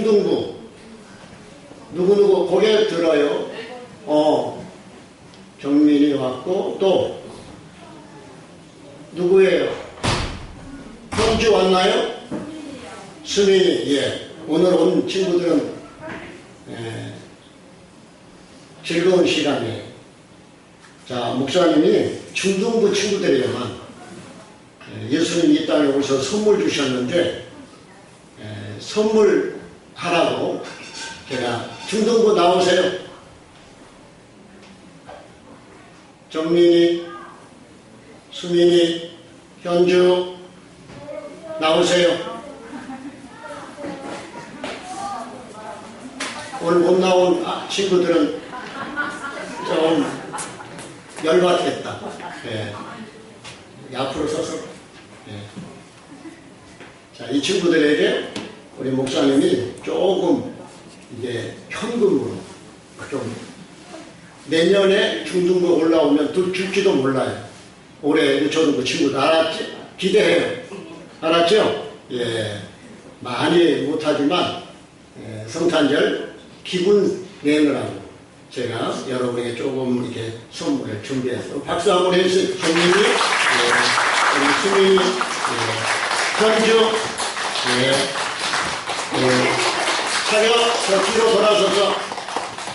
중등부 누구누구 고개 들어요. 정민이 왔고 또 누구예요? 현주 왔나요? 수민이. 예. 오늘 온 친구들은 즐거운 시간이에요. 자, 목사님이 중등부 친구들이에만 예수님 이 땅에 오셔서 선물 주셨는데 선물하라고 제가 중등부 나오세요. 정민이, 수민이, 현주 나오세요. 오늘 못 나온 친구들은 좀 열받겠다. 예. 앞으로 서서. 예. 자, 이 친구들에게 우리 목사님이 조금 이제 현금으로 좀 내년에 중등부 올라오면 줄지도 몰라요. 올해 유초등부 친구들 알았지? 기대해요. 알았죠? 예. 많이 못하지만 성탄절 기분 내느라고 제가 여러분에게 조금 이렇게 선물을 준비해서 박수 한번 해주세요. 정민이, 우리 수민이, 현주, 차려 저 뒤로 돌아서서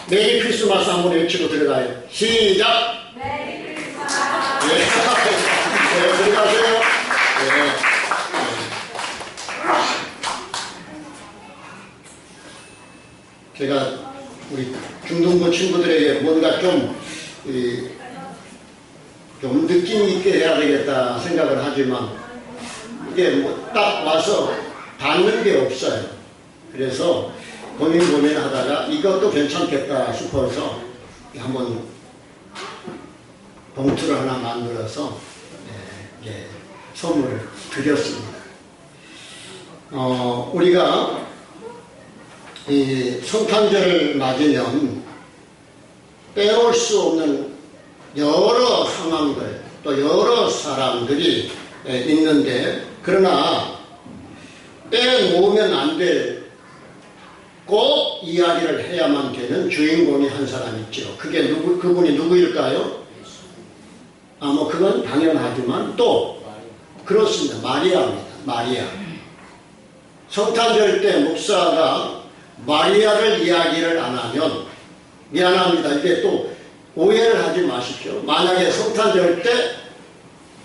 메리 크리스마스 한번 외치고 들어가요. 시작! 메리 크리스마스! 들어가세요. 제가 우리 중등부 친구들에게 뭔가 좀 느낌 있게 해야 되겠다 생각을 하지만 이게 뭐 딱 와서 닿는 게 없어요. 그래서 고민하다가 이것도 괜찮겠다 싶어서 한번 봉투를 하나 만들어서 선물을 드렸습니다. 우리가 이 성탄절을 맞으면 빼올 수 없는 여러 상황들 또 여러 사람들이 있는데 그러나 빼놓으면 안 될 꼭 이야기를 해야만 되는 주인공이 한 사람 있죠. 그분이 누구일까요? 뭐 그건 당연하지만 또 그렇습니다. 마리아입니다. 마리아. 성탄절 때 목사가 마리아를 이야기를 안 하면 미안합니다. 이게 또 오해를 하지 마십시오. 만약에 성탄절 때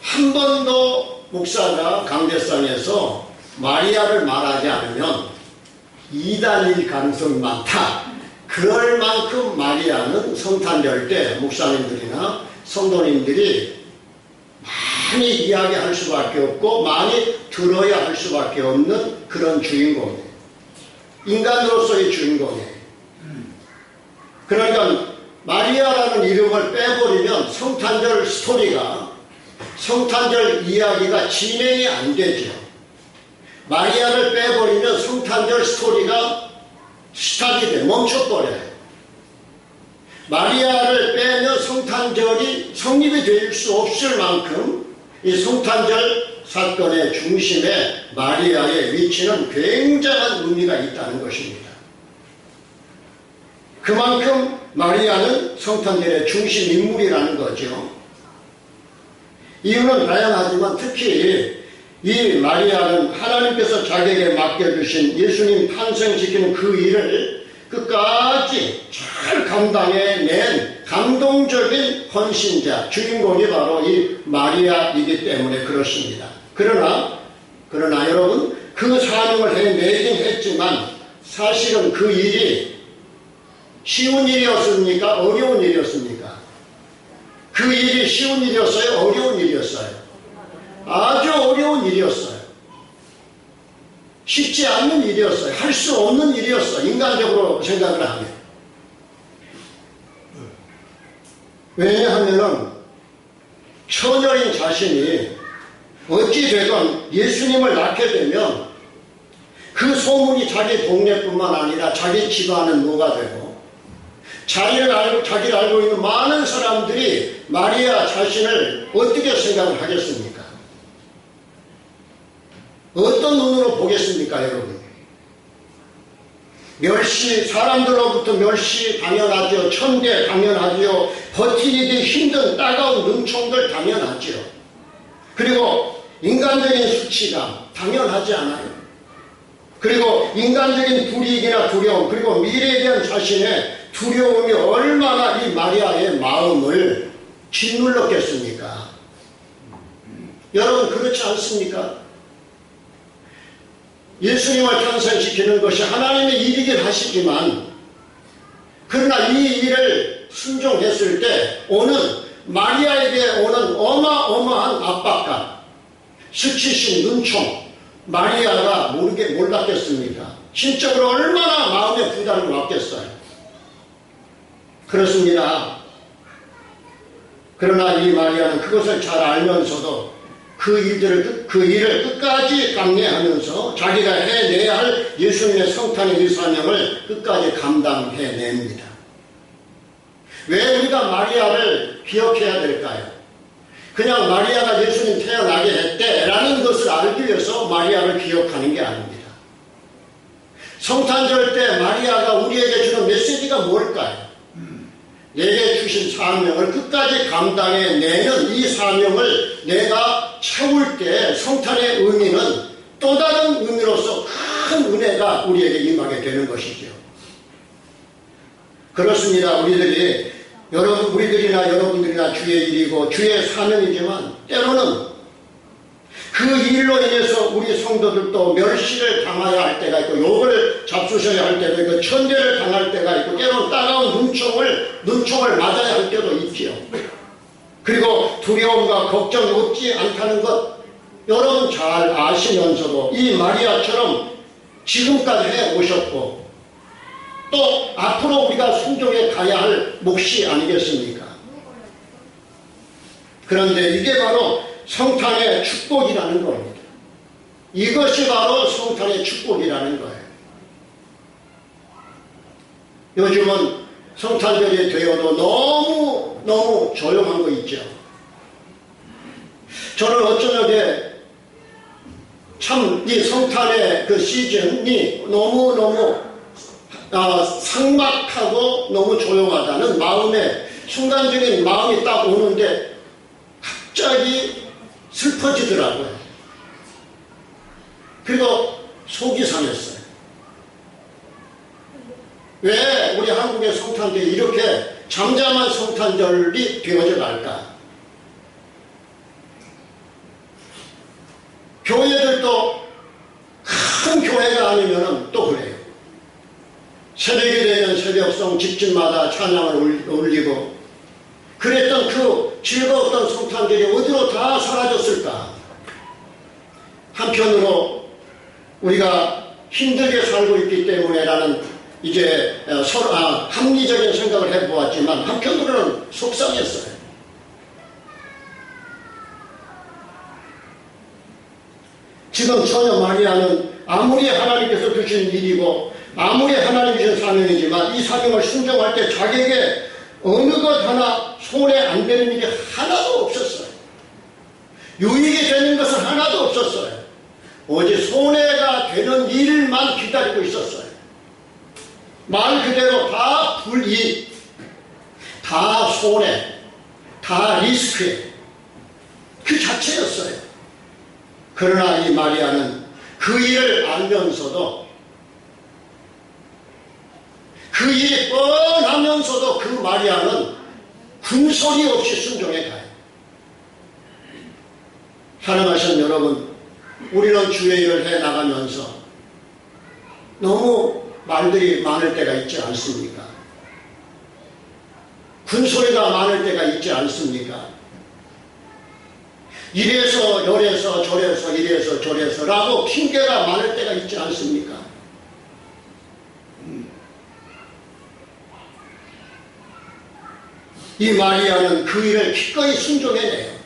한 번도 목사가 강대상에서 마리아를 말하지 않으면 이단일 가능성이 많다. 그럴 만큼 마리아는 성탄절 때 목사님들이나 성도님들이 많이 이야기할 수밖에 없고 많이 들어야 할 수밖에 없는 그런 주인공이에요. 인간으로서의 주인공이에요. 그러니까 마리아라는 이름을 빼버리면 성탄절 스토리가 성탄절 이야기가 진행이 안 되죠. 마리아를 빼버리면 성탄절 스토리가 스탑이 돼 멈춰버려요. 마리아를 빼면 성탄절이 성립이 될 수 없을 만큼 이 성탄절 사건의 중심에 마리아의 위치는 굉장한 의미가 있다는 것입니다. 그만큼 마리아는 성탄절의 중심 인물이라는 거죠. 이유는 다양하지만 특히 이 마리아는 하나님께서 자기에게 맡겨주신 예수님 탄생시키는 그 일을 끝까지 잘 감당해낸 감동적인 헌신자, 주인공이 바로 이 마리아이기 때문에 그렇습니다. 그러나 여러분, 그 사명을 해내긴 했지만 사실은 그 일이 쉬운 일이었습니까? 어려운 일이었습니까? 그 일이 쉬운 일이었어요? 어려운 일이었어요? 아주 어려운 일이었어요. 쉽지 않는 일이었어요. 할 수 없는 일이었어요. 인간적으로 생각을 하면. 왜냐하면 처녀인 자신이 어찌되건 예수님을 낳게 되면 그 소문이 자기 동네뿐만 아니라 자기 집안은 뭐가 되고 자기를 알고 있는 많은 사람들이 마리아 자신을 어떻게 생각을 하겠습니까? 어떤 눈으로 보겠습니까, 여러분? 멸시, 사람들로부터 멸시 당연하죠. 천대 당연하죠. 버티기 힘든 따가운 능총들 당연하죠. 그리고 인간적인 수치감 당연하지 않아요. 그리고 인간적인 불이익이나 두려움, 그리고 미래에 대한 자신의 두려움이 얼마나 이 마리아의 마음을 짓눌렀겠습니까? 여러분 그렇지 않습니까? 예수님을 탄생시키는 것이 하나님의 일이긴 하시지만, 그러나 이 일을 순종했을 때 오는 마리아에게 오는 어마어마한 압박감, 수치심, 눈총, 마리아가 몰랐겠습니까? 심적으로 얼마나 마음의 부담이 왔겠어요. 그렇습니다. 그러나 이 마리아는 그것을 잘 알면서도 그 일을 끝까지 감내하면서 자기가 해내야 할 예수님의 성탄의 이 사명을 끝까지 감당해냅니다. 왜 우리가 마리아를 기억해야 될까요? 그냥 마리아가 예수님 태어나게 했대라는 것을 알기 위해서 마리아를 기억하는 게 아닙니다. 성탄절 때 마리아가 우리에게 주는 메시지가 뭘까요? 내게 주신 사명을 끝까지 감당해내는 이 사명을 내가 채울 때 성탄의 의미는 또 다른 의미로서 큰 은혜가 우리에게 임하게 되는 것이죠. 그렇습니다. 우리들이나 여러분들이나 주의 일이고 주의 사명이지만 때로는 그 일로 인해서 우리 성도들도 멸시를 당해야 할 때가 있고 욕을 잡수셔야 할 때도 있고 천대를 당할 때가 있고 때로는 따가운 눈총을 맞아야 할 때도 있지요. 그리고 두려움과 걱정이 없지 않다는 것 여러분 잘 아시면서도 이 마리아처럼 지금까지 해오셨고 또 앞으로 우리가 순종해 가야 할 몫이 아니겠습니까? 그런데 이게 바로 성탄의 축복이라는 겁니다. 이것이 바로 성탄의 축복이라는 거예요. 요즘은 성탄절이 되어도 너무 조용한 거 있죠. 저는 어쩌면 참 이 성탄의 그 시즌이 너무 삭막하고 너무 조용하다는 마음에 순간적인 마음이 딱 오는데 갑자기 슬퍼지더라고요. 그리고 속이 상했어요. 왜 우리 한국의 성탄절이 이렇게 잠잠한 성탄절이 되어져 갈까? 교회들도 큰 교회가 아니면 또 그래요. 새벽이 되면 새벽송 집집마다 찬양을 올리고 그랬던 그 즐거웠던 성탄절이 어디로 다 사라졌을까? 한편으로 우리가 힘들게 살고 있기 때문에라는 이제 합리적인 생각을 해보았지만 한편으로는 속상했어요. 지금 처녀 마리아는 아무리 하나님께서 주신 일이고 아무리 하나님 주신 사명이지만 이 사명을 순종할 때 자기에게 어느 것 하나 손에 안 되는 일이 하나도 없었어요. 유익이 되는 것은 하나도 없었어요. 오직 손해가 되는 일만 기다리고 있었어요. 말 그대로 다 불이익, 다 손해, 다 리스크 그 자체였어요. 그러나 이 마리아는 그 일을 알면서도 그 일이 뻔하면서도 그 마리아는 군소리 없이 순종해 가요. 사랑하시는 여러분, 우리는 주의 일을 해 나가면서 너무 말들이 많을 때가 있지 않습니까? 군소리가 많을 때가 있지 않습니까? 이래서 저래서 저래서 이래서 저래서 라고 핑계가 많을 때가 있지 않습니까? 이 마리아는 그 일을 기꺼이 순종해내요.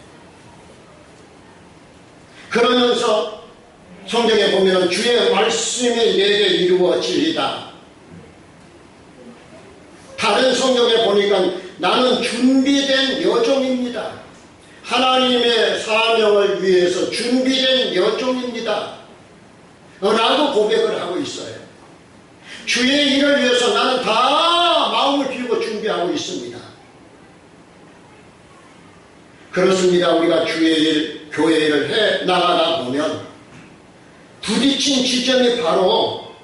그러면서 성경에 보면 주의 말씀이 내게 이루어지리다. 다른 성경에 보니까 나는 준비된 여종입니다. 하나님의 사명을 위해서 준비된 여종입니다. 라고 고백을 하고 있어요. 주의 일을 위해서 나는 다 마음을 비우고 준비하고 있습니다. 그렇습니다. 우리가 주의 일, 교회 일을 해 나가다 보면 부딪힌 지점이 바로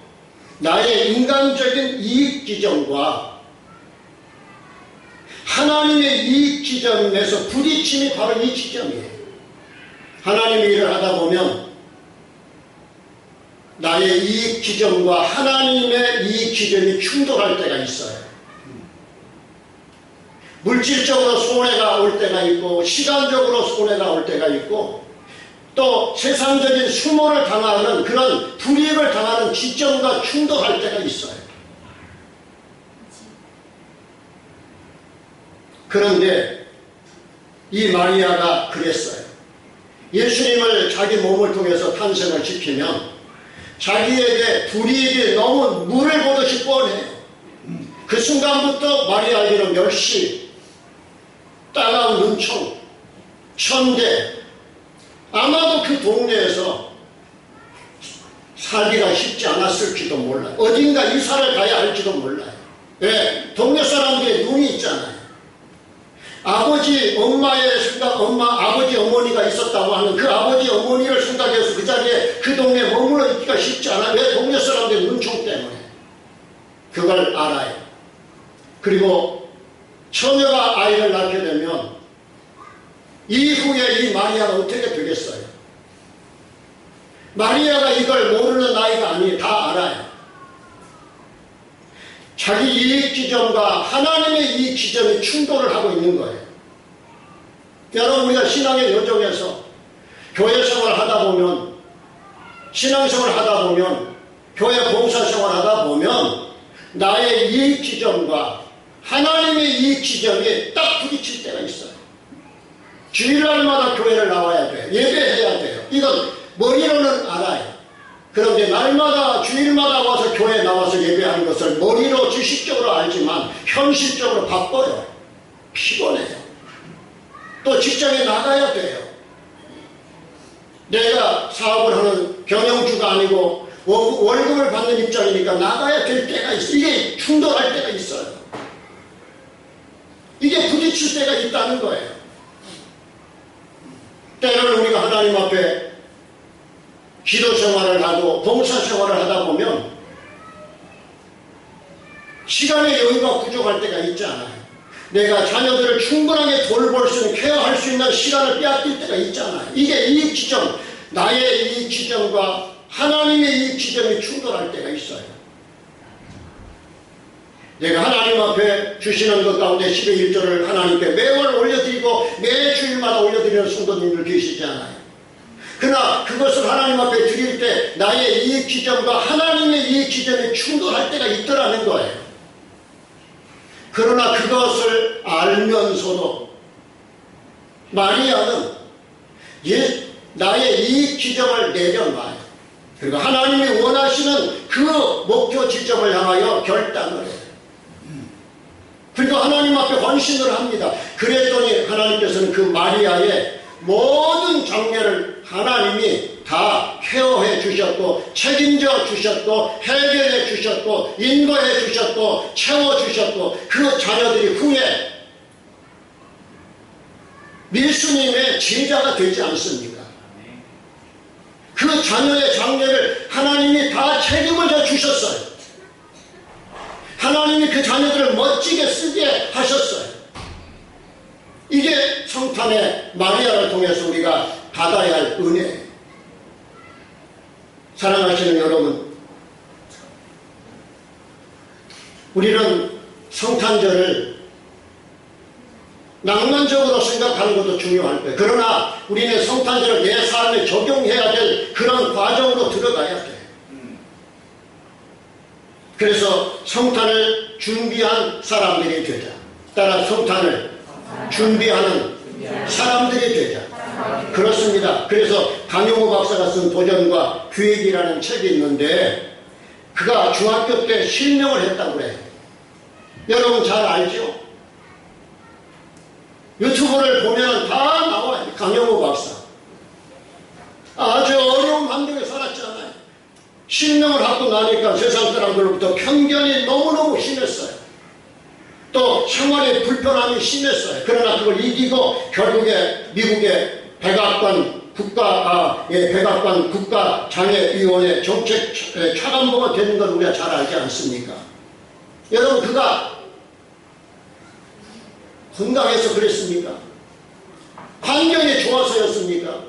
나의 인간적인 이익 지점과 하나님의 이익 지점에서 부딪힘이 바로 이 지점이에요. 하나님의 일을 하다 보면 나의 이익 지점과 하나님의 이익 지점이 충돌할 때가 있어요. 물질적으로 손해가 올 때가 있고 시간적으로 손해가 올 때가 있고 또 세상적인 수모를 당하는 그런 불이익을 당하는 지점과 충돌할 때가 있어요. 그런데 이 마리아가 그랬어요. 예수님을 자기 몸을 통해서 탄생을 시키면 자기에게 불이익이 너무 물을 보듯이 뻔해요. 그 순간부터 마리아에게는 멸시, 따가운 눈총, 천대, 아마도 그 동네에서 살기가 쉽지 않았을지도 몰라요. 어딘가 이사를 가야 할지도 몰라요. 왜? 동네 사람들의 눈이 있잖아요. 아버지, 엄마의 생각, 아버지, 어머니가 있었다고 하는 그 아버지, 어머니를 생각해서 그 자리에 그 동네에 머물러 있기가 쉽지 않아요. 왜? 동네 사람들의 눈총 때문에. 그걸 알아요. 그리고 처녀가 아이를 낳게 되면 이후에 이 마리아가 어떻게 되겠어요? 마리아가 이걸 모르는 아이가 아니에요. 다 알아요. 자기 이익 지점과 하나님의 이익 지점이 충돌을 하고 있는 거예요. 여러분, 우리가 신앙의 여정에서 교회 생활 하다 보면, 신앙생활 하다 보면, 교회 봉사생활 하다 보면 나의 이익 지점과 하나님의 이익 지점이 딱 부딪힐 때가 있어요. 주일날마다 교회를 나와야 돼요. 예배해야 돼요. 이건 머리로는 알아요. 그런데 날마다 주일마다 와서 교회에 나와서 예배하는 것을 머리로 지식적으로 알지만 현실적으로 바빠요. 피곤해요. 또 직장에 나가야 돼요. 내가 사업을 하는 경영주가 아니고 월급을 받는 입장이니까 나가야 될 때가 있어요. 이게 충돌할 때가 있어요. 이게 부딪힐 때가 있다는 거예요. 때로는 우리가 하나님 앞에 기도 생활을 하고 봉사 생활을 하다 보면 시간의 여유가 부족할 때가 있지 않아요. 내가 자녀들을 충분하게 돌볼 수 있는, 케어할 수 있는 시간을 빼앗길 때가 있잖아요. 이게 이익 지점, 나의 이익 지점과 하나님의 이익 지점이 충돌할 때가 있어요. 내가 하나님 앞에 주시는 것 가운데 10의 1조를 하나님께 매월 올려드리고 매 주일마다 올려드리는 성도님들 계시지 않아요. 그러나 그것을 하나님 앞에 드릴 때 나의 이익 지점과 하나님의 이익 지점이 충돌할 때가 있더라는 거예요. 그러나 그것을 알면서도 마리아는 나의 이익 지점을 내려놔요. 그리고 하나님이 원하시는 그 목표 지점을 향하여 결단을 해요. 그리고 하나님 앞에 헌신을 합니다. 그랬더니 하나님께서는 그 마리아의 모든 장례를 하나님이 다 케어해 주셨고 책임져 주셨고 해결해 주셨고 인도해 주셨고 채워 주셨고 그 자녀들이 후에 예수님의 제자가 되지 않습니까? 그 자녀의 장례를 하나님이 다 책임을 져 주셨어요. 하나님이 그 자녀들을 멋지게 쓰게 하셨어요. 이게 성탄의 마리아를 통해서 우리가 받아야 할 은혜예요. 사랑하시는 여러분, 우리는 성탄절을 낭만적으로 생각하는 것도 중요할 거예요. 그러나 우리는 성탄절을 내 삶에 적용해야 될 그런 과정으로 들어가야 돼요. 그래서 성탄을 준비한 사람들이 되자. 따라 성탄을 준비하는 사람들이 되자. 그렇습니다. 그래서 강용호 박사가 쓴 도전과 기획이라는 책이 있는데 그가 중학교 때 실명을 했다고 그래요. 여러분 잘 알죠? 유튜브를 보면 다 나와요. 강용호 박사. 아주 어려운 환경에 살았잖아요. 신명을 하고 나니까 세상 사람들로부터 편견이 너무너무 심했어요. 또 생활의 불편함이 심했어요. 그러나 그걸 이기고 결국에 미국의 백악관 국가장애위원회 정책 차관보가 되는 걸 우리가 잘 알지 않습니까? 여러분, 그가 건강해서 그랬습니까? 환경이 좋아서였습니까?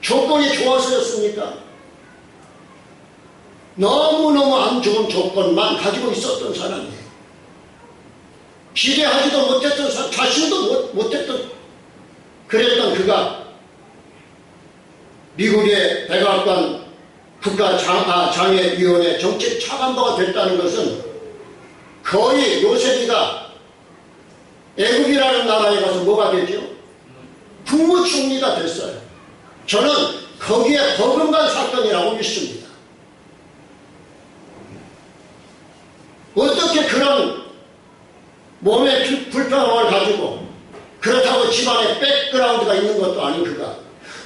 조건이 좋아서였습니까? 너무너무 안 좋은 조건만 가지고 있었던 사람이에요. 기대하지도 못했던 사람, 자신도 못했던, 그랬던 그가 미국의 백악관 국가장애위원회 정책 차관보가 됐다는 것은 거의 요셉이가 애국이라는 나라에 가서 뭐가 되죠? 국무총리가 됐어요. 저는 거기에 버금간 사건이라고 믿습니다. 어떻게 그런 몸의 불편함을 가지고, 그렇다고 집안에 백그라운드가 있는 것도 아닌 그가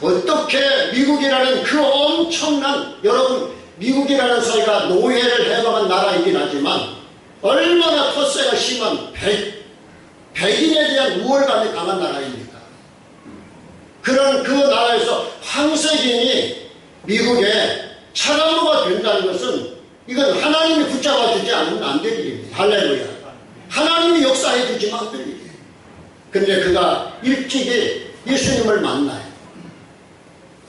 어떻게 미국이라는 그 엄청난, 여러분, 미국이라는 사회가 노예를 해방한 나라이긴 하지만 얼마나 텃세가 심한 백인에 대한 우월감이 강한 나라입니까? 그런 그 나라에서 황색인이 미국의 차관보가 된다는 것은 이건 하나님이 붙잡아 주지 않으면 안 될 일입니다. 할렐루야. 하나님이 역사해 주지만 안 될 일이에요. 근데 그가 일찍이 예수님을 만나요.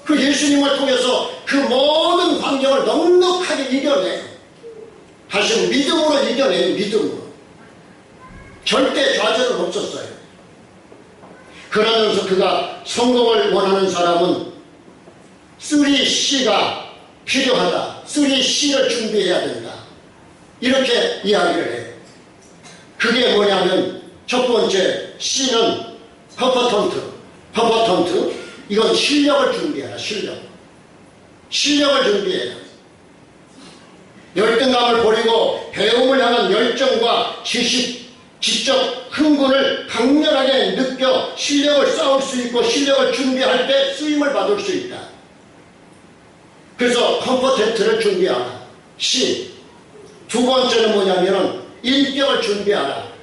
그 예수님을 통해서 그 모든 환경을 넉넉하게 이겨내요. 다시 믿음으로 이겨내요. 믿음으로. 절대 좌절은 없었어요. 그러면서 그가 성공을 원하는 사람은 3C가 필요하다. 3C를 준비해야 된다. 이렇게 이야기를 해요. 그게 뭐냐면 첫 번째 C는 퍼포턴트. 이건 실력을 준비해라. 실력을 준비해라. 열등감을 버리고 배움을 향한 열정과 지적 흥분을 강렬하게 느껴 실력을 쌓을 수 있고 실력을 준비할 때 쓰임을 받을 수 있다. 그래서 컴포텐트를 준비하라. C. 두 번째는 뭐냐면 인격을 준비하라.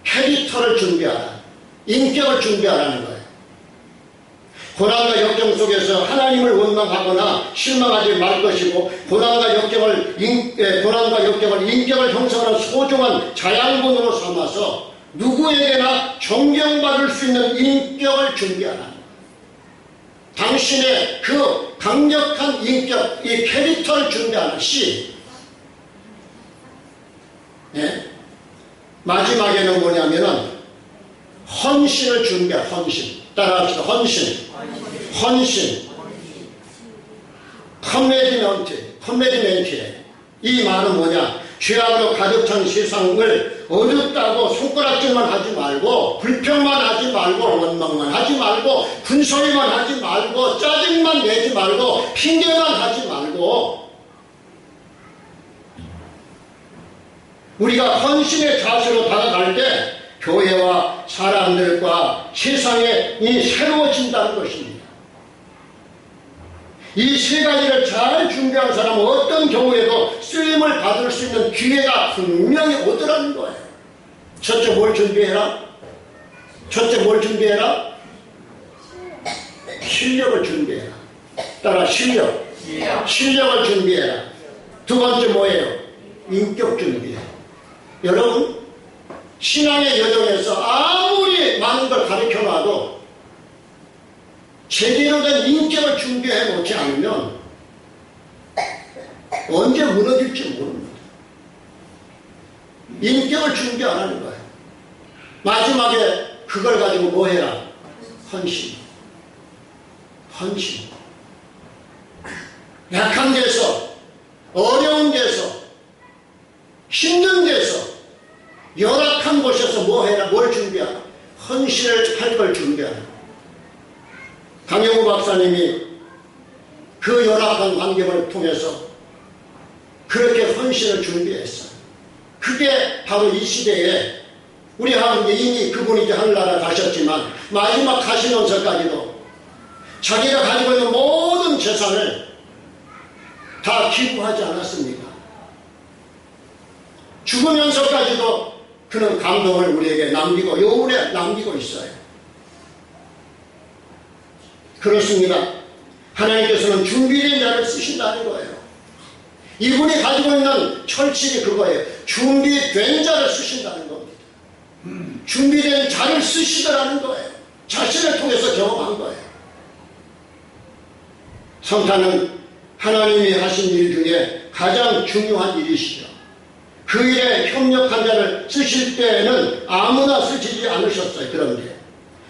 캐릭터를 준비하라. 인격을 준비하라는 거예요. 고난과 역경 속에서 하나님을 원망하거나 실망하지 말 것이고, 고난과 역경을 인격을 형성하는 소중한 자양분으로 삼아서 누구에게나 존경받을 수 있는 인격을 준비하라. 당신의 그 강력한 인격, 이 캐릭터를 준비하라. C. 네? 마지막에는 뭐냐면은 헌신을 준비하라. 헌신. 따라합시다. 헌신. 커미트먼트. 이 말은 뭐냐? 죄악으로 가득 찬 세상을 어둡다고 손가락질만 하지 말고, 불평만 하지 말고, 원망만 하지 말고, 군소리만 하지 말고, 짜증만 내지 말고, 핑계만 하지 말고, 우리가 헌신의 자세로 다가갈 때 교회와 사람들과 세상이 새로워진다는 것입니다. 이 세 가지를 잘 준비한 사람은 어떤 경우에도 쓰임을 받을 수 있는 기회가 분명히 오더라는 거예요. 첫째 뭘 준비해라? 실력을 준비해라. 따라 실력을 준비해라. 두 번째 뭐예요? 인격 준비해. 여러분, 신앙의 여정에서 아무리 많은 걸 가르쳐놔도 제대로 된 인격을 준비해 놓지 않으면 언제 무너질지 모릅니다. 인격을 준비 안 하는 거예요. 마지막에 그걸 가지고 뭐 해라? 헌신. 약한 데서, 어려운 데서, 힘든 데서, 열악한 곳에서 뭐 해라? 뭘 준비하라? 헌신을 할 걸 준비하라. 강영우 박사님이 그 열악한 환경을 통해서 그렇게 헌신을 준비했어요. 그게 바로 이 시대에 우리 이미 그분이 이제 하늘나라 가셨지만 마지막 가시면서까지도 자기가 가지고 있는 모든 재산을 다 기부하지 않았습니까? 죽으면서까지도 그는 감동을 우리에게 남기고 영혼에 남기고 있어요. 그렇습니다. 하나님께서는 준비된 자를 쓰신다는 거예요. 이분이 가지고 있는 철칙이 그거예요. 준비된 자를 쓰신다는 겁니다. 준비된 자를 쓰시더라는 거예요. 자신을 통해서 경험한 거예요. 성탄은 하나님이 하신 일 중에 가장 중요한 일이시죠. 그 일에 협력한 자를 쓰실 때에는 아무나 쓰시지 않으셨어요. 그런데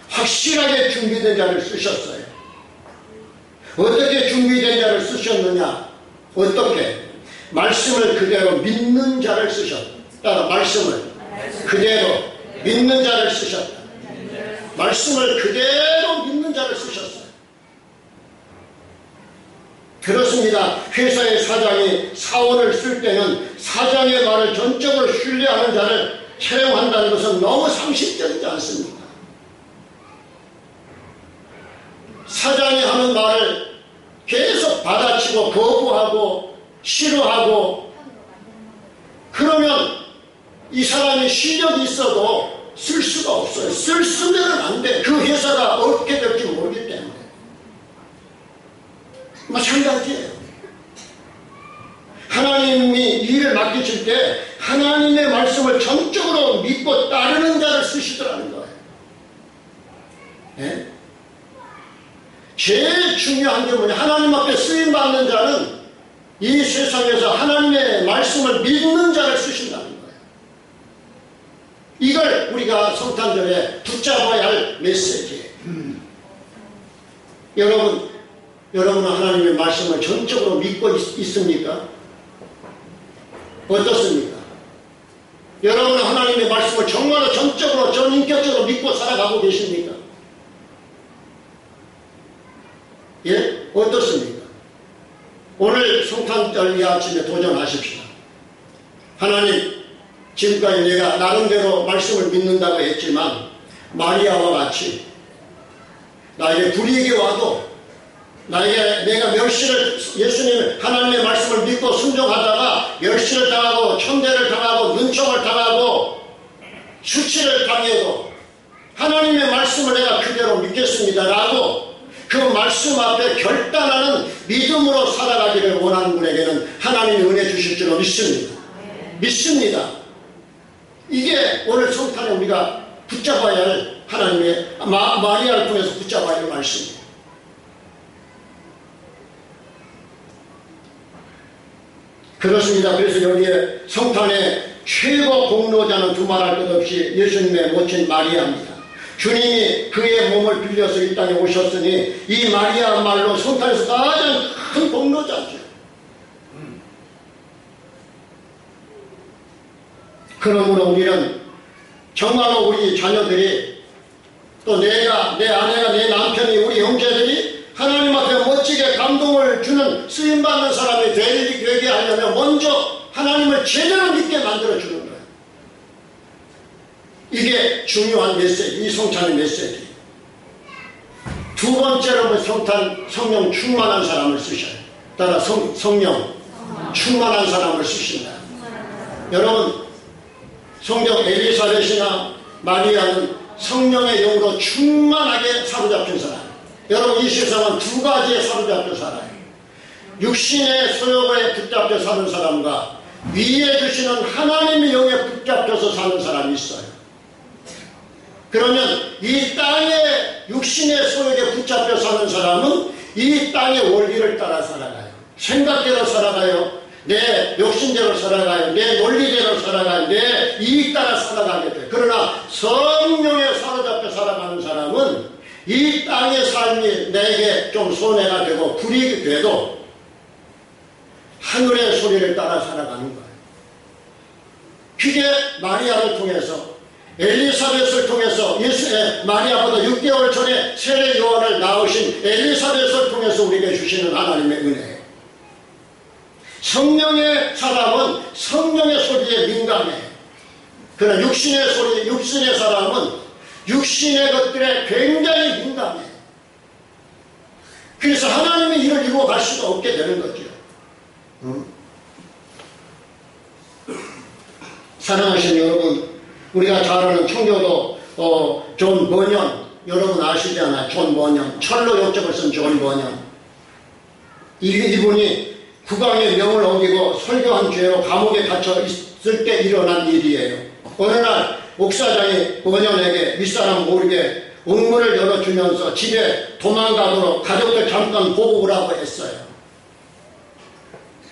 확실하게 준비된 자를 쓰셨어요. 어떻게 준비된 자를 쓰셨느냐? 어떻게? 말씀을 그대로 믿는 자를 쓰셨다. 말씀을 그대로 믿는 자를 쓰셨다. 말씀을 그대로 믿는 자를 쓰셨어요. 그렇습니다. 회사의 사장이 사원을 쓸 때는 사장의 말을 전적으로 신뢰하는 자를 채용한다는 것은 너무 상식적이지 않습니까? 사장이 하는 말을 계속 받아치고 거부하고 싫어하고 그러면 이 사람이 실력이 있어도 쓸 수가 없어요. 쓰면 안 돼. 그 회사가 어떻게 될지 모르기 때문에. 마찬가지예요. 하나님이 일을 맡기실 때 하나님의 말씀을 전적으로 믿고 따르는 자를 쓰시더라는 거예요. 네? 제일 중요한 게 뭐냐? 하나님 앞에 쓰임받는 자는 이 세상에서 하나님의 말씀을 믿는 자를 쓰신다는 거예요. 이걸 우리가 성탄절에 붙잡아야 할 메시지예요. 여러분은 하나님의 말씀을 전적으로 믿고 있습니까? 어떻습니까? 여러분은 하나님의 말씀을 정말로 전적으로 전인격적으로 믿고 살아가고 계십니까? 예? 어떻습니까? 오늘 성탄절 이 아침에 도전하십시다. 하나님, 지금까지 내가 나름대로 말씀을 믿는다고 했지만 마리아와 같이 나에게 불이익이 와도 내가 멸시를 예수님 하나님의 말씀을 믿고 순종하다가 멸시를 당하고 천대를 당하고 눈총을 당하고 수치를 당해도 하나님의 말씀을 내가 그대로 믿겠습니다 라고 그 말씀 앞에 결단하는 믿음으로 살아가기를 원하는 분에게는 하나님이 은혜 주실 줄로 믿습니다. 이게 오늘 성탄에 우리가 붙잡아야 할 하나님의 마리아를 통해서 붙잡아야 할 말씀입니다. 그렇습니다. 그래서 여기에 성탄의 최고 공로자는 두말할 것 없이 예수님의 모친 마리아입니다. 주님이 그의 몸을 빌려서 이 땅에 오셨으니 이 마리아말로 성탄에서 가장 큰 공로자죠. 그러므로 우리는 정말로 우리 자녀들이 또 내가, 내 아내가, 내 남편이, 우리 형제들이 하나님 앞에 멋지게 감동을 주는 쓰임받는 사람이 되게 하려면 먼저 하나님을 제대로 믿게 만들어주는 거예요. 이게 중요한 메시지, 이 성찬의 메시지. 두 번째로 성령 충만한 사람을 쓰셔요. 따라 성령 충만한 사람을 쓰신다. 여러분, 성경 엘리사벳이나 마리아는 성령의 영으로 충만하게 사로잡힌 사람. 여러분, 이 세상은 두 가지에 사로잡혀 살아요. 육신의 소욕에 붙잡혀 사는 사람과 위에 주시는 하나님의 영에 붙잡혀서 사는 사람이 있어요. 그러면 이 땅의 육신의 소욕에 붙잡혀 사는 사람은 이 땅의 원리를 따라 살아가요. 생각대로 살아가요. 내 욕심대로 살아가요. 내 논리대로 살아가요. 내 이익 따라 살아가게 돼요. 그러나 성령에 사로잡혀 살아가는 사람은 이 땅의 삶이 내게 좀 손해가 되고 불이익이 돼도 하늘의 소리를 따라 살아가는 거예요. 그게 마리아를 통해서, 엘리사벳을 통해서, 마리아보다 6개월 전에 세례 요한을 낳으신 엘리사벳을 통해서 우리에게 주시는 하나님의 은혜예요. 성령의 사람은 성령의 소리에 민감해요. 그러나 육신의 사람은 육신의 것들에 굉장히 민감해요. 그래서 하나님의 일을 이루어 갈 수가 없게 되는 거죠. 사랑하시는 여러분, 우리가 잘 아는 청교도 존 버년, 여러분 아시잖아요. 존 버년, 철로 역적을 쓴 존 버년. 이분이 국왕의 명을 어기고 설교한 죄로 감옥에 갇혀 있을 때 일어난 일이에요. 어느 날 목사장이 버년에게 윗사람 모르게 옥문을 열어주면서 집에 도망가도록 가족들 잠깐 보고 오라고 했어요.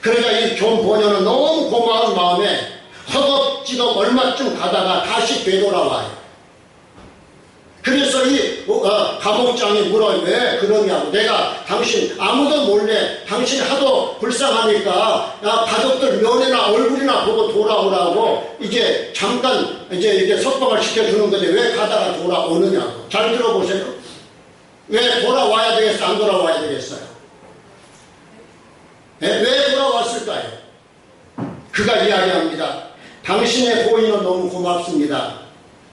그러자 이 존 버년은 너무 고마운 마음에 허겁지겁 얼마쯤 가다가 다시 되돌아와요. 그래서 이 감옥장이 물어요. 왜 그러냐고. 내가 당신 아무도 몰래 당신 하도 불쌍하니까 가족들 면회나 얼굴이나 보고 돌아오라고 이제 잠깐 이제 이렇게 석방을 시켜주는 건데 왜 가다가 돌아오느냐고. 잘 들어보세요. 왜 돌아와야 되겠어? 안 돌아와야 되겠어요? 네? 왜 돌아왔을까요? 그가 이야기합니다. 당신의 호의는 너무 고맙습니다.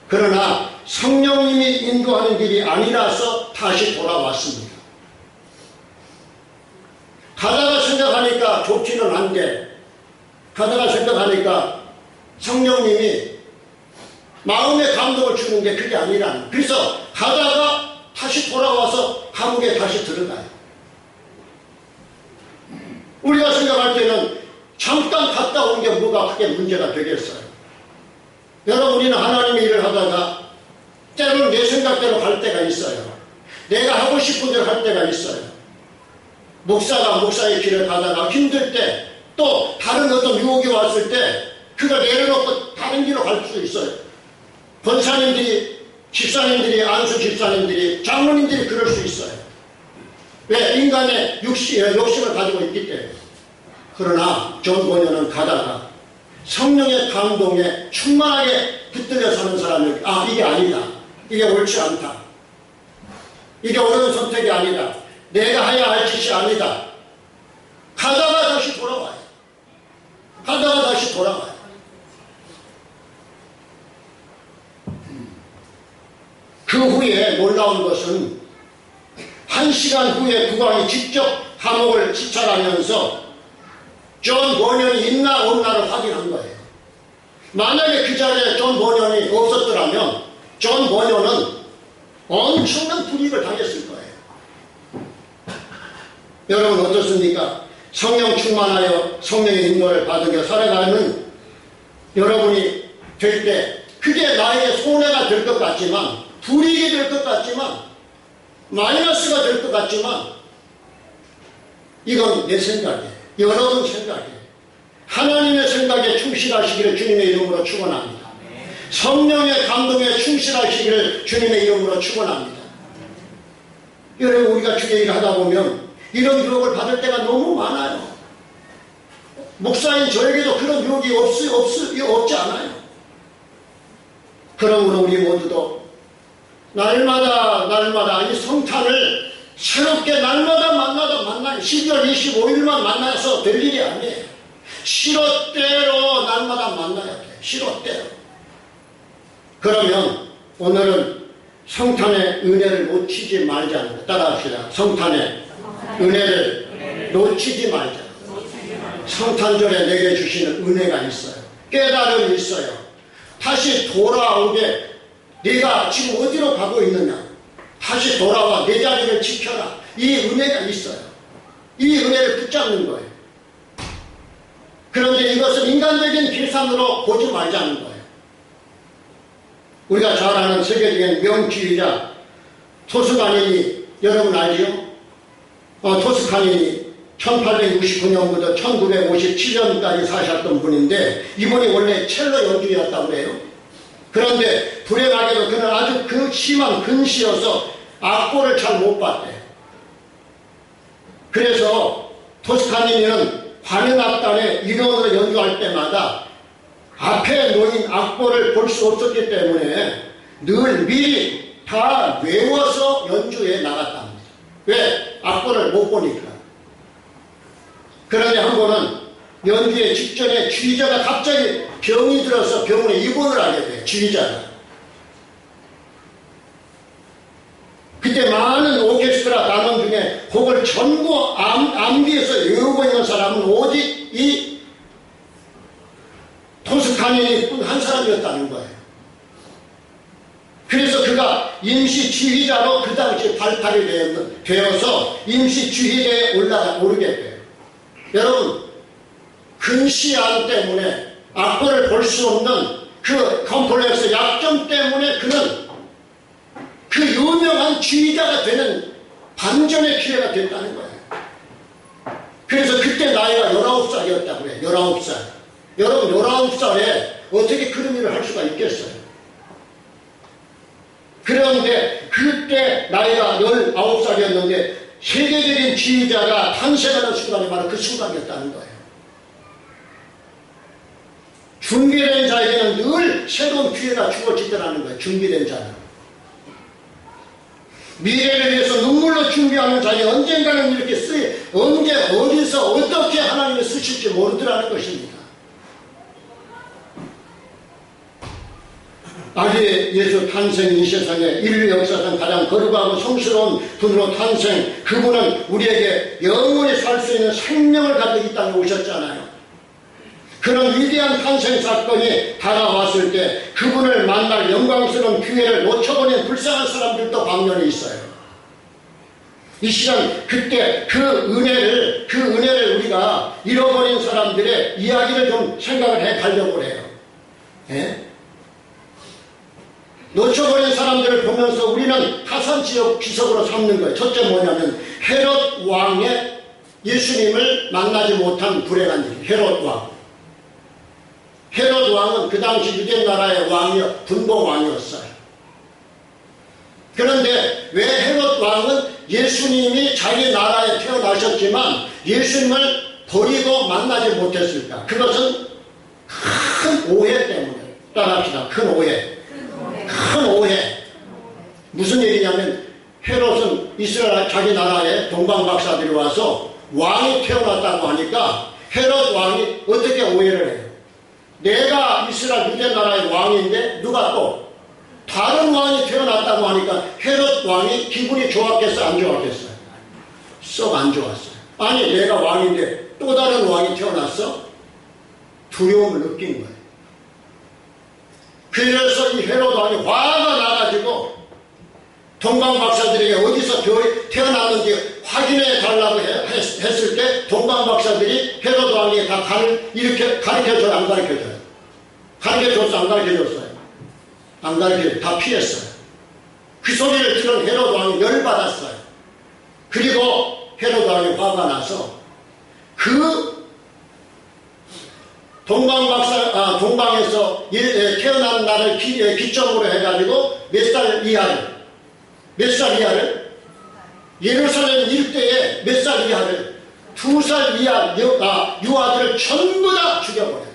그러나 성령님이 인도하는 길이 아니라서 다시 돌아왔습니다. 가다가 생각하니까 좋지는 않게, 가다가 생각하니까 성령님이 마음의 감동을 주는 게 그게 아니라는. 그래서 가다가 다시 돌아와서 감옥에 다시 들어가요. 우리가 생각할 때는 잠깐 갔다 온 게 뭐가 크게 문제가 되겠어요. 여러분, 우리는 하나님의 일을 하다가 때로는 내 생각대로 갈 때가 있어요. 내가 하고 싶은 대로 할 때가 있어요. 목사가 목사의 길을 가다가 힘들 때, 또 다른 어떤 유혹이 왔을 때 그걸 내려놓고 다른 길로 갈 수 있어요. 권사님들이, 집사님들이, 안수 집사님들이, 장로님들이 그럴 수 있어요. 왜? 인간의 욕심을 가지고 있기 때문에. 그러나 존 버년은 가다가 성령의 감동에 충만하게 붙들려 사는 사람이 이게 아니다. 이게 옳지 않다. 이게 옳은 선택이 아니다. 내가 해야 할 짓이 아니다. 가다가 다시 돌아와요. 가다가 다시 돌아와요. 그 후에 놀라운 것은 1시간 후에 국왕이 직접 감옥을 시찰하면서 존 버년이 있나 없나를 확인한 거예요. 만약에 그 자리에 존 버년이 없었더라면 존 버년은 엄청난 불이익을 당했을 거예요. 여러분 어떻습니까? 성령 충만하여 성령의 인도를 받으며 살아가는 여러분이 될 때 그게 나에게 손해가 될 것 같지만, 불이익이 될 것 같지만, 마이너스가 될 것 같지만, 이건 내 생각이에요. 여러분 생각이에요. 하나님의 생각에 충실하시기를 주님의 이름으로 축원합니다. 성령의 감동에 충실하시기를 주님의 이름으로 축원합니다. 여러분, 우리가 주의 일을 하다 보면 이런 유혹을 받을 때가 너무 많아요. 목사인 저에게도 그런 유혹이 없지 않아요. 그러므로 우리 모두도 날마다 이 성탄을 새롭게 날마다 만나요. 12월 25일만 만나서 될 일이 아니에요. 시로때로 날마다 만나야 돼요. 시로때로. 그러면 오늘은 성탄의 은혜를 놓치지 말자는 거. 따라합시다. 성탄의 은혜를 놓치지 말자. 성탄절에 내게 주시는 은혜가 있어요. 깨달음이 있어요. 다시 돌아오게, 네가 지금 어디로 가고 있느냐, 다시 돌아와 내 자리를 지켜라. 이 은혜가 있어요. 이 은혜를 붙잡는 거예요. 그런데 이것은 인간적인 계산으로 보지 말자는 거예요. 우리가 잘 아는 세계적인 명주의자 토스카니니, 여러분 알지요? 토스카니니 1869년부터 1957년까지 사셨던 분인데, 이분이 원래 첼로 연주였다고 그래요. 그런데 불행하게도 그는 아주 심한 근시여서 악보를 잘 못 봤대요. 그래서 토스카니니는 관현악단에 인원으로 연주할 때마다 앞에 놓인 악보를 볼 수 없었기 때문에 늘 미리 다 외워서 연주에 나갔답니다. 왜? 악보를 못 보니까. 그런데 한 번은 연주의 직전에 지휘자가 갑자기 병이 들어서 병원에 입원을 하게 돼요. 지휘자가. 그때 많은 오케스트라 단원 중에 그걸 전부 암기해서 외우고 있는 사람은 오직 이 토스카니뿐 한 사람이었다는 거예요. 그래서 그가 임시 지휘자로 그 당시에 발탁이 되어서 임시 지휘대에 오르게 돼요. 여러분, 근시안 때문에 악보를 볼 수 없는 그 컴플렉스 약점 때문에 그는 그 유명한 지휘자가 되는 반전의 기회가 됐다는 거예요. 그래서 그때 나이가 19살이었다고 해요. 19살. 여러분, 19살에 어떻게 그런 일을 할 수가 있겠어요? 그런데 그때 나이가 19살이었는데 세계적인 지휘자가 탄생하는 순간이 바로 그 순간이었다는 거예요. 준비된 자에게는 늘 새로운 기회가 주어지더라는 거예요. 준비된 자는. 미래를 위해서 눈물로 준비하는 자에 언젠가는 이렇게 언제 어디서 어떻게 하나님이 쓰실지 모르더라는 것입니다. 아기 예수 탄생이 이 세상에 인류 역사상 가장 거룩하고 성스러운 분으로 탄생, 그분은 우리에게 영원히 살 수 있는 생명을 가지고 이 땅에 오셨잖아요. 그런 위대한 탄생 사건이 다가왔을 때 그분을 만날 영광스러운 기회를 놓쳐버린 불쌍한 사람들도 반면에 있어요. 이 시간 그때 그 은혜를 우리가 잃어버린 사람들의 이야기를 좀 생각을 해 가려고 해요. 예? 놓쳐버린 사람들을 보면서 우리는 타산지역 기석으로 삼는 거예요. 첫째 뭐냐면 헤롯 왕의 예수님을 만나지 못한 불행한 일. 헤롯 왕. 헤롯 왕은 그 당시 유대 나라의 분봉 왕이었어요. 그런데 왜 헤롯 왕은 예수님이 자기 나라에 태어나셨지만 예수님을 버리고 만나지 못했을까? 그것은 큰 오해 때문에. 따라합시다. 큰 오해. 큰 오해. 무슨 얘기냐면 헤롯은 이스라엘 자기 나라에 동방박사들이 와서 왕이 태어났다고 하니까 헤롯 왕이 어떻게 오해를 해요? 내가 이스라엘 유대 나라의 왕인데 누가 또 다른 왕이 태어났다고 하니까 헤롯 왕이 기분이 좋았겠어요? 안 좋았겠어요? 썩 안 좋았어요. 아니 내가 왕인데 또 다른 왕이 태어났어? 두려움을 느낀 거예요. 그래서 이 헤롯 왕이 화가 나가지고 동방박사들에게 어디서 태어났는지 확인해 달라고 했을 때 동방박사들이 헤롯 왕이 다 이렇게 가르쳐줘요? 안 가르쳐줘요? 가르쳐줬어? 안 가르쳐줬어요? 안 가르쳐줘요. 다 피했어요. 그 소리를 들은 헤롯 왕이 열받았어요. 그리고 헤롯 왕이 화가 나서 그 동방에서 태어난 날을 기점으로 해가지고 몇 살 이하를 예루살렘 일대에 몇 살 이하를 2살 이하 유아들을 전부 다 죽여버려요.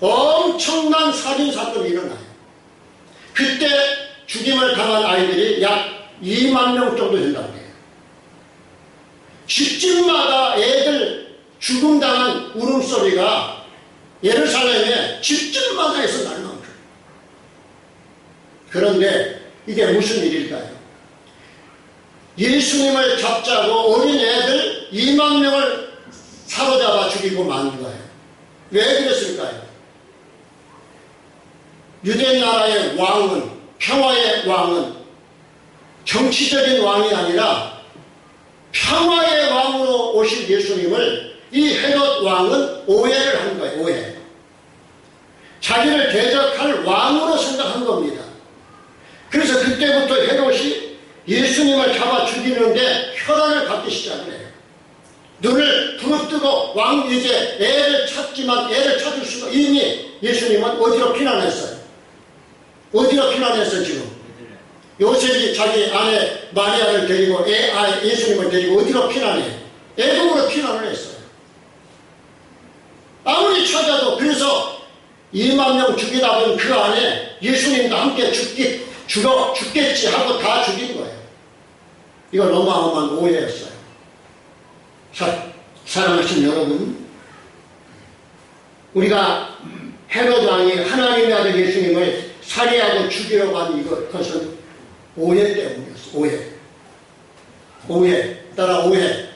엄청난 살인사건이 일어나요. 그때 죽임을 당한 아이들이 약 2만 명 정도 된다고 해요. 집집마다 애들 죽음당한 울음소리가 예루살렘에 집집마다 해서 날만큼. 그런데 이게 무슨 일일까요? 예수님을 잡자고 어린 애들 2만 명을 사로잡아 죽이고 만 거예요. 왜 그랬을까요? 유대 나라의 왕은, 평화의 왕은 정치적인 왕이 아니라 평화의 왕으로 오실 예수님을 이 헤롯 왕은 오해를 한 거예요. 오해. 자기를 대적할 왕으로 생각한 겁니다. 그래서 그때부터 헤롯이 예수님을 잡아 죽이는데 혈안을 갖기 시작을 해요. 눈을 부릅뜨고 이제 애를 찾지만 애를 찾을 수가 이미 예수님은 어디로 피난했어요? 어디로 피난했어요 지금? 요셉이 자기 아내 마리아를 데리고 예수님을 데리고 어디로 피난해요? 애국으로 피난을 했어요. 아무리 찾아도 그래서 2만 명 죽이다 보면 그 안에 예수님도 함께 죽겠지 하고 다 죽인 거예요. 이거 어마어마한 오해였어요. 사랑하신 여러분, 우리가 헤롯 왕이 하나님의 아들 예수님을 살해하고 죽이려고 한 그것은 오해 때문이었어요. 오해. 오해. 따라 오해.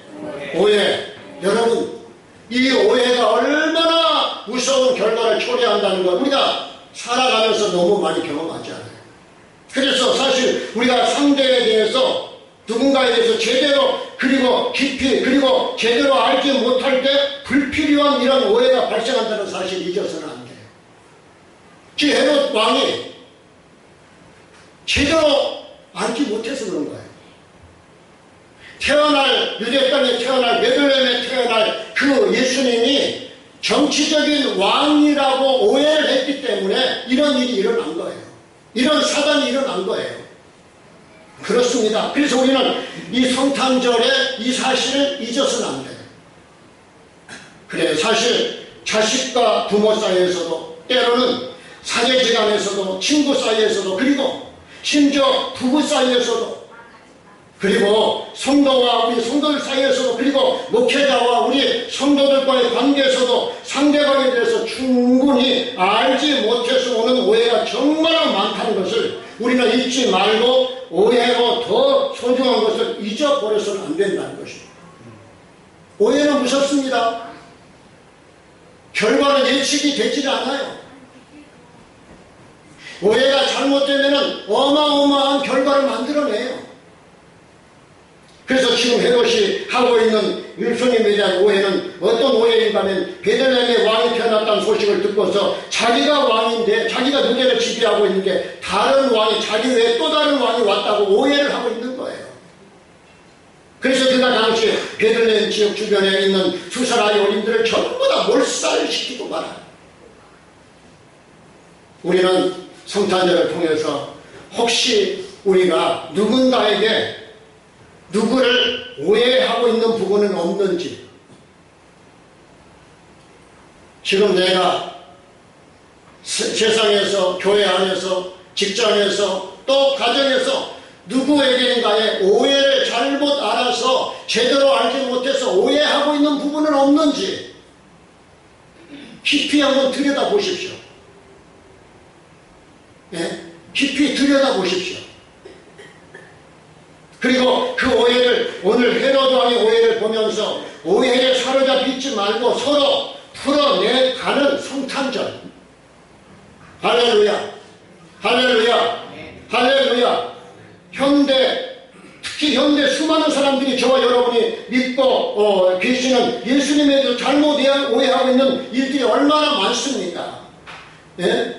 오해. 여러분, 이 오해가 얼마나 무서운 결과를 초래한다는 걸 우리가 살아가면서 너무 많이 경험하지 않아요. 그래서 사실 우리가 상대에 대해서 누군가에 대해서 제대로 그리고 깊이 그리고 제대로 알지 못할 때 불필요한 이런 오해가 발생한다는 사실을 잊어서는 안 돼요. 즉 헤롯 왕이 제대로 알지 못해서 그런 거예요. 태어날 유대 땅에 태어날 베들레헴에 태어날 그 예수님이 정치적인 왕이라고 오해를 했기 때문에 이런 일이 일어난 거예요. 이런 사단이 일어난 거예요. 그렇습니다. 그래서 우리는 이 성탄절에 이 사실을 잊어서는 안 돼요. 그래, 사실 자식과 부모 사이에서도 때로는 사제지간에서도 친구 사이에서도 그리고 심지어 부부 사이에서도 그리고 성도와 우리 성도들 사이에서도 그리고 목회자와 우리 성도들과의 관계에서도 상대방에 대해서 충분히 알지 못해서 오는 오해가 정말 많다는 것을 우리는 잊지 말고 오해로 더 소중한 것을 잊어버려서는 안 된다는 것입니다. 오해는 무섭습니다. 결과는 예측이 되지 않아요. 오해가 잘못되면 어마어마한 결과를 만들어내요. 그래서 지금 헤롯이 하고 있는 예수님에 대한 오해는 어떤 오해인가 하면 베들레헴에 왕이 태어났다는 소식을 듣고서 자기가 왕인데 자기가 누대를 지배하고 있는데 다른 왕이 자기 외에 또 다른 왕이 왔다고 오해를 하고 있는 거예요. 그래서 그가 당시 베들레헴 지역 주변에 있는 수사라의 어린들을 전부 다 몰살시키고 말아요. 우리는 성탄절을 통해서 혹시 우리가 누군가에게 누구를 오해하고 있는 부분은 없는지, 지금 내가 세상에서, 교회 안에서, 직장에서, 또 가정에서 누구에게인가에 오해를 잘못 알아서 제대로 알지 못해서 오해하고 있는 부분은 없는지 깊이 한번 들여다보십시오. 예? 깊이 들여다보십시오. 그리고 그 오해를 오늘 헤롯 왕의 오해를 보면서 오해에 사로잡히지 말고 서로 풀어내가는 성탄절. 할렐루야, 할렐루야, 할렐루야. 특히 현대 수많은 사람들이 저와 여러분이 믿고 계시는 예수님에 대해서 잘못 오해하고 있는 일들이 얼마나 많습니까? 예?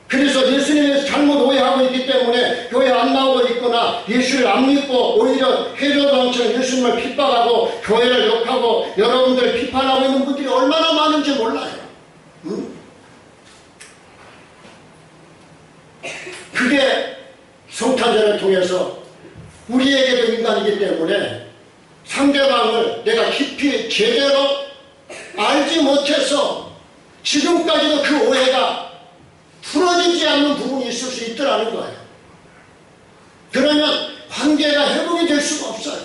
그래서 예수님에 대해서 잘못 오해하고 있기 때문에 교회 안 나오고 있거나 예수를 안 믿고 오히려 헤롯 왕처럼 예수님을 핍박하고 교회를 욕하고 여러분들을 비판하고 있는 분들이 얼마나 많은지 몰라요. 그게 성탄절을 통해서 우리에게도 인간이기 때문에 상대방을 내가 깊이 제대로 알지 못해서 지금까지도 그 오해가 풀어지지 않는 부분이 있을 수 있더라는 거예요. 그러면 관계가 회복이 될 수가 없어요.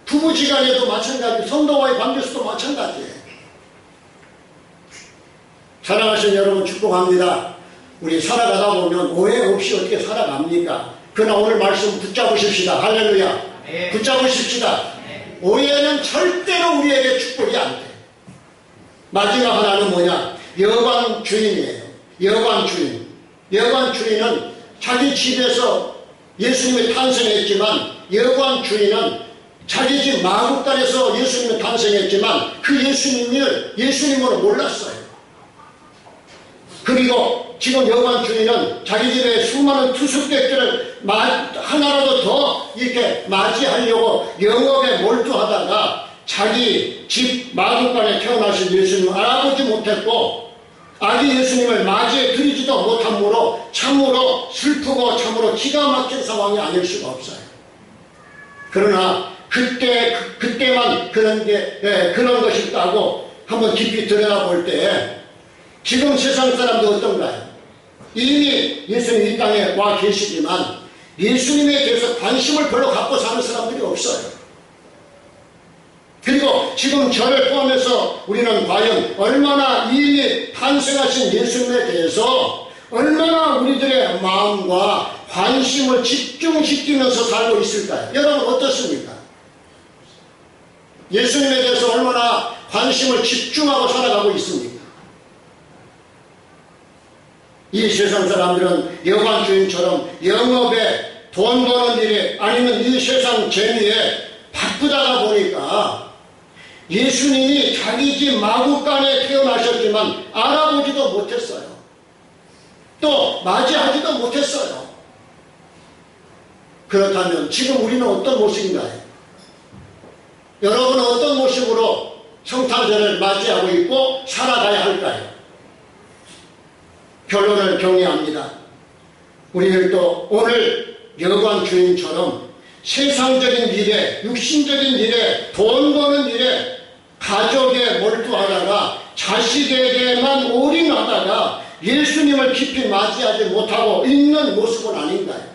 부부지간에도 마찬가지, 성도와의 관계에서도 마찬가지예요. 사랑하시는 여러분 축복합니다. 우리 살아가다 보면 오해 없이 어떻게 살아갑니까? 그러나 오늘 말씀 붙잡으십시다. 할렐루야. 네. 붙잡으십시다. 네. 오해는 절대로 우리에게 축복이 안 돼. 마지막 하나는 뭐냐? 여관 주인이에요. 여관 주인. 여관 주인은 자기 집에서 예수님이 탄생했지만 여관 주인은 자기 집 마구간에서 예수님이 탄생했지만 그 예수님을 예수님으로 몰랐어요. 그리고 지금 여관 주인은 자기 집에 수많은 투숙객들을 하나라도 더 이렇게 맞이하려고 영업에 몰두하다가 자기 집 마구간에 태어나신 예수님을 알아보지 못했고 아기 예수님을 맞이해 드리지도 못함으로 참으로 슬프고 참으로 기가 막힌 상황이 아닐 수가 없어요. 그러나 그때만 그런 것이 있다고 한번 깊이 들여다볼 때 지금 세상 사람들 어떤가요? 이미 예수님 이 땅에 와 계시지만 예수님에 대해서 관심을 별로 갖고 사는 사람들이 없어요. 그리고 지금 저를 포함해서 우리는 과연 얼마나 이미 탄생하신 예수님에 대해서 얼마나 우리들의 마음과 관심을 집중시키면서 살고 있을까요? 여러분 어떻습니까? 예수님에 대해서 얼마나 관심을 집중하고 살아가고 있습니까? 이 세상 사람들은 여관주인처럼 영업에 돈 버는 일에 아니면 이 세상 재미에 바쁘다가 보니까 예수님이 자기 집 마구간에 태어나셨지만 알아보지도 못했어요. 또 맞이하지도 못했어요. 그렇다면 지금 우리는 어떤 모습인가요? 여러분은 어떤 모습으로 성탄절을 맞이하고 있고 살아가야 할까요? 결론을 정리합니다. 우리는 또 오늘 여관 주인처럼 세상적인 일에, 육신적인 일에, 돈 버는 일에 가족에 몰두하다가 자식에게만 올인하다가 예수님을 깊이 맞이하지 못하고 있는 모습은 아닌가요?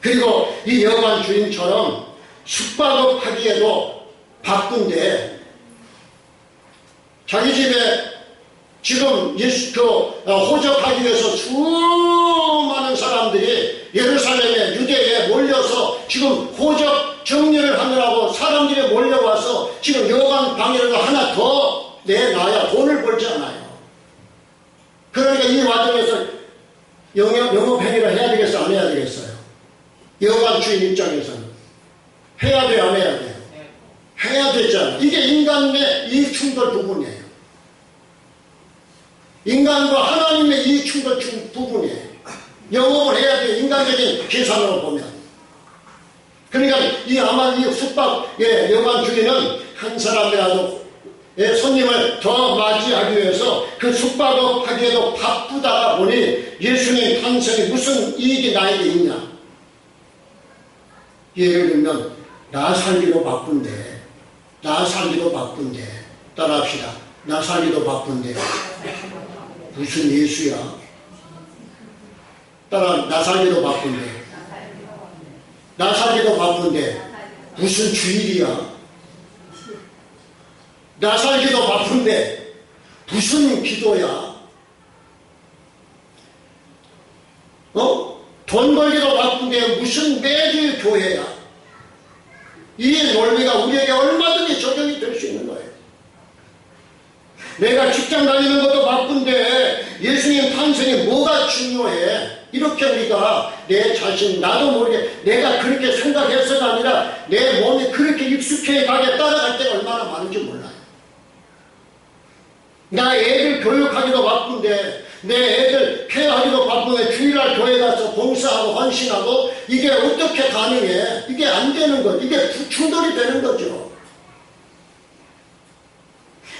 그리고 이 여관 주인처럼 숙박업 하기에도 바쁜데 자기 집에 지금 호적하기 위해서 수많은 사람들이 예루살렘에 유대에 몰려서 지금 호적 정리를 하느라고 사람들이 몰려와서 지금 여관 방이라도 하나 더 내놔야 돈을 벌지 않아요. 그러니까 이 과정에서 영업행위를 해야 되겠어 안 해야 되겠어요? 여관 주인 입장에서는 해야 돼요 안 해야 돼요? 해야 되잖아요. 이게 인간의 이익 충돌 부분이에요. 인간과 하나님의 이익 충돌 부분이에요. 영업을 해야 돼요. 인간적인 계산으로 보면. 그러니까 아마 이 숙박 여관 주인은 한 사람이라도 손님을 더 맞이하기 위해서 그 숙박업 하기에도 바쁘다가 보니 예수님 탄생이 무슨 이익이 나에게 있냐. 예를 들면 나 살기도 바쁜데 따라합시다. 나 살기도 바쁜데 무슨 예수야? 나 살기도 바쁜데 무슨 주일이야? 나 살기도 바쁜데 무슨 기도야? 돈 벌기도 바쁜데 무슨 매주 교회야? 이 논리가 우리에게 얼마든지 적용이 될 수 있는 거예요. 내가 직장 다니는 것도 바쁜데 예수님 탄생이 뭐가 중요해? 이렇게 우리가 내 자신 나도 모르게 내가 그렇게 생각해서가 아니라 내 몸이 그렇게 익숙해 가게 따라갈 때가 얼마나 많은지 몰라요. 나 애들 교육하기도 바쁜데 내 애들 케어하기도 바쁜데 주일날 교회 가서 봉사하고 헌신하고 이게 어떻게 가능해? 이게 안 되는 것, 이게 충돌이 되는 거죠.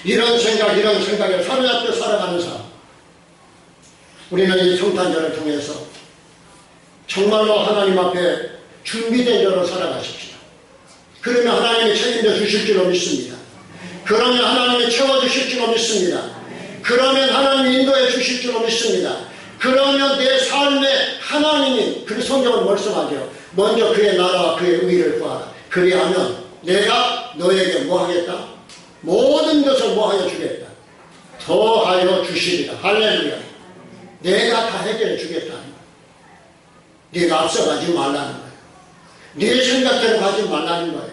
이런 생각에 사로잡혀 살아가는 사람. 우리는 이 성탄절을 통해서 정말로 하나님 앞에 준비된 자로 살아가십시오. 그러면 하나님이 책임져 주실 줄로 믿습니다. 그러면 하나님이 채워주실 줄로 믿습니다. 그러면 하나님이 인도해 주실 줄로 믿습니다. 그러면 내 삶에 하나님이 그 성경을 말씀하죠. 먼저 그의 나라와 그의 의를 구하라. 그리하면 내가 너에게 뭐 하겠다? 모든 것을 뭐 하여 주겠다? 더하여 주시리라. 할렐루야. 내가 다 해결해 주겠다는 거야. 네가 앞서가지 말라는 거야. 네 생각대로 가지 말라는 거예요.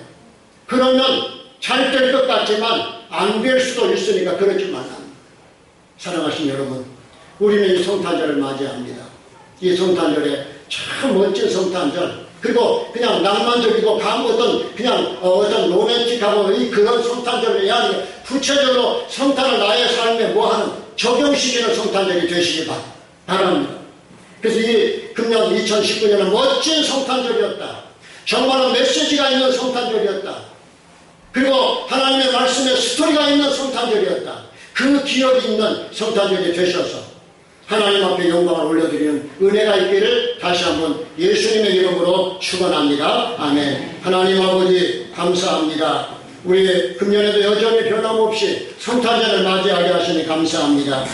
그러면 잘 될 것 같지만 안 될 수도 있으니까 그러지 말라는 거예요. 사랑하신 여러분, 우리는 이 성탄절을 맞이합니다. 이 성탄절에 참 멋진 성탄절, 그리고 그냥 낭만적이고 어떤 로맨틱하고 그런 성탄절을 해야 하는 구체적으로 성탄을 나의 삶에 뭐하는 적용시키는 성탄절이 되시기 바랍니다. 그래서 이 금년 2019년은 멋진 성탄절이었다. 정말로 메시지가 있는 성탄절이었다. 그리고 하나님의 말씀에 스토리가 있는 성탄절이었다. 그 기억이 있는 성탄절이 되셔서 하나님 앞에 영광을 올려드리는 은혜가 있기를 다시 한번 예수님의 이름으로 축원합니다. 아멘. 하나님 아버지 감사합니다. 우리 금년에도 여전히 변함없이 성탄절을 맞이하게 하시니 감사합니다.